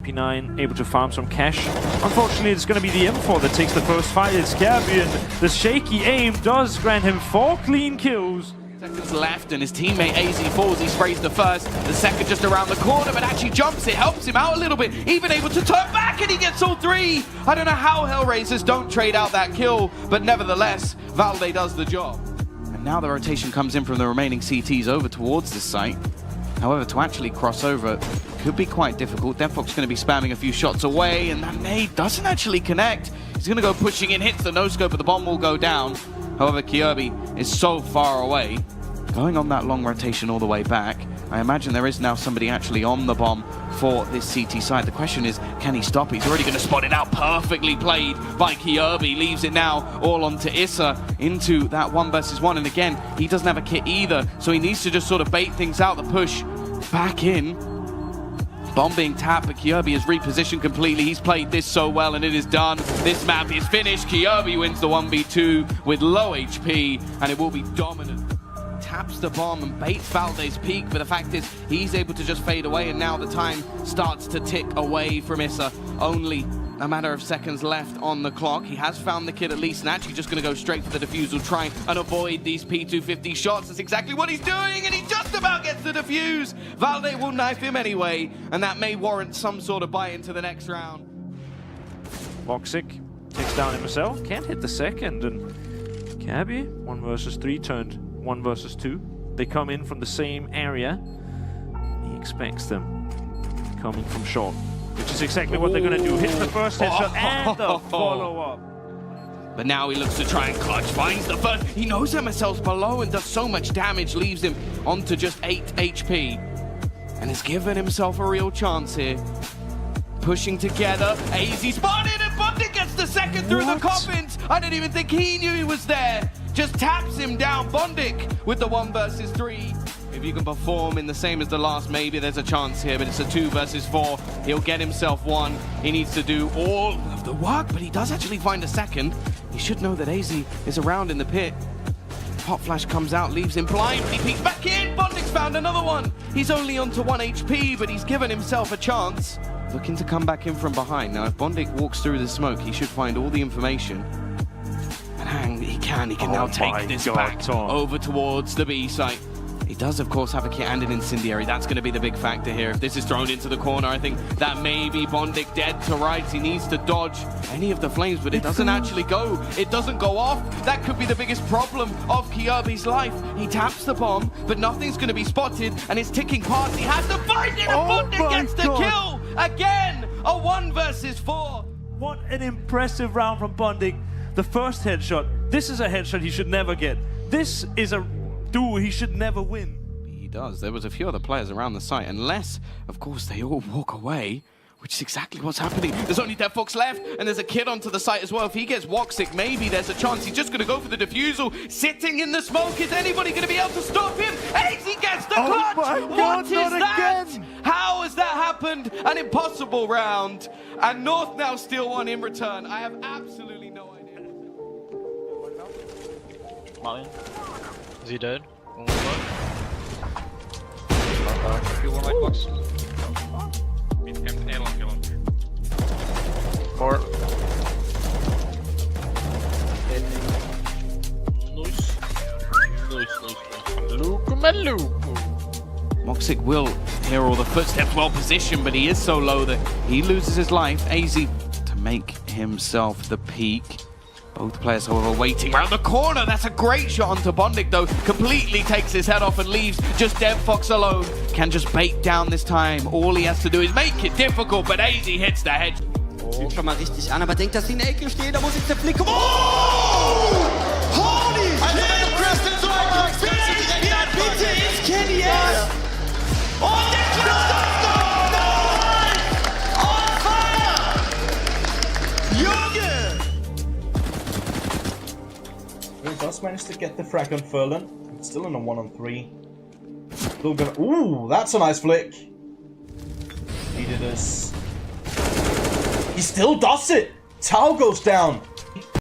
P9 able to farm some cash. Unfortunately, it's going to be the M4 that takes the first fight. It's Gabby, and the shaky aim does grant him 4 clean kills. Seconds left, and his teammate AZ falls. He sprays the first, the second just around the corner, but actually jumps it, helps him out a little bit, even able to turn back, and he gets all 3. I don't know how Hellraisers don't trade out that kill, but nevertheless, Valde does the job. And now the rotation comes in from the remaining CTs over towards this site. However, to actually cross over could be quite difficult. Defog's going to be spamming a few shots away, and that nade doesn't actually connect. He's going to go pushing in, hits the no-scope, but the bomb will go down. However, Kirby is so far away. Going on that long rotation all the way back, I imagine there is now somebody actually on the bomb for this CT side. The question is, can he stop? He's already going to spot it out. Perfectly played by Kirby. Leaves it now all onto Issa into that 1 versus 1. And again, he doesn't have a kit either, so he needs to just sort of bait things out. The push back in. Bomb being tapped, but Kirby is repositioned completely. He's played this so well, and it is done. This map is finished. Kirby wins the 1v2 with low HP, and it will be dominant. Taps the bomb and baits Valde's peak, but the fact is he's able to just fade away, and now the time starts to tick away from Issa. Only a matter of seconds left on the clock. He has found the kid at least, and actually just going to go straight for the defusal, try and avoid these P250 shots. That's exactly what he's doing, and he just about gets the defuse. Valde will knife him anyway, and that may warrant some sort of buy into the next round. Voxic takes down himself, can't hit the second, and Gabby, 1 versus 3 turned 1 versus 2. They come in from the same area. He expects them coming from short, which is exactly what they're going to do. Hit the first headshot and the follow-up. But now he looks to try and clutch, finds the first. He knows MSL's below and does so much damage, leaves him onto just 8 HP. And has given himself a real chance here. Pushing together, AZ spotted, and Bundy gets the second through the coffins. I didn't even think he knew he was there. Just taps him down. Bondik with the 1 versus 3. If you can perform in the same as the last, maybe there's a chance here, but it's a 2 versus 4. He'll get himself 1. He needs to do all of the work, but he does actually find a second. He should know that AZ is around in the pit. Hot flash comes out, leaves him blind, but he peeks back in. Bondik's found another one. He's only onto 1 HP, but he's given himself a chance. Looking to come back in from behind. Now, if Bondik walks through the smoke, he should find all the information. And he can now take this back over towards the B site. He does, of course, have a kit and an incendiary. That's going to be the big factor here. If this is thrown into the corner, I think that may be Bondik dead to rights. He needs to dodge any of the flames, but it doesn't actually go. It doesn't go off. That could be the biggest problem of Kirby's life. He taps the bomb, but nothing's going to be spotted, and it's ticking past. He has to find it, and Bondik gets the kill. Again, a 1 versus 4. What an impressive round from Bondik. The first headshot. This is a headshot he should never get. This is a duel he should never win. He does. There was a few other players around the site, unless, of course, they all walk away, which is exactly what's happening. There's only Deffox left, and there's a kid onto the site as well. If he gets Woxic, maybe there's a chance. He's just going to go for the defusal. Sitting in the smoke. Is anybody going to be able to stop him? AZ gets the clutch! What is that? How has that happened? An impossible round. And North now steal 1 in return. I have absolutely no idea. Martin. Is he dead? One more kill one light box. Meet him, kill him. 4. Nice. Moxic will hear all the footsteps, well positioned, but he is so low that he loses his life. AZ to make himself the peak. Both players, however, waiting around the corner. That's a great shot onto Bondik, though. Completely takes his head off and leaves just Deffox alone. Can just bait down this time. All he has to do is make it difficult, but AZ hits the head. Fühlt schon mal richtig an, aber denkt, dass sie in der Ecke stehen. Da muss jetzt der Flick kommen. Oh! Holy shit! Bitte ins Kenny jetzt! Und der Cluster! On fire! Junge! He does manage to get the frag on Furlan. Still in a 1-on-3. Still gonna. Ooh, that's a nice flick. He did this. He still does it! Tau goes down.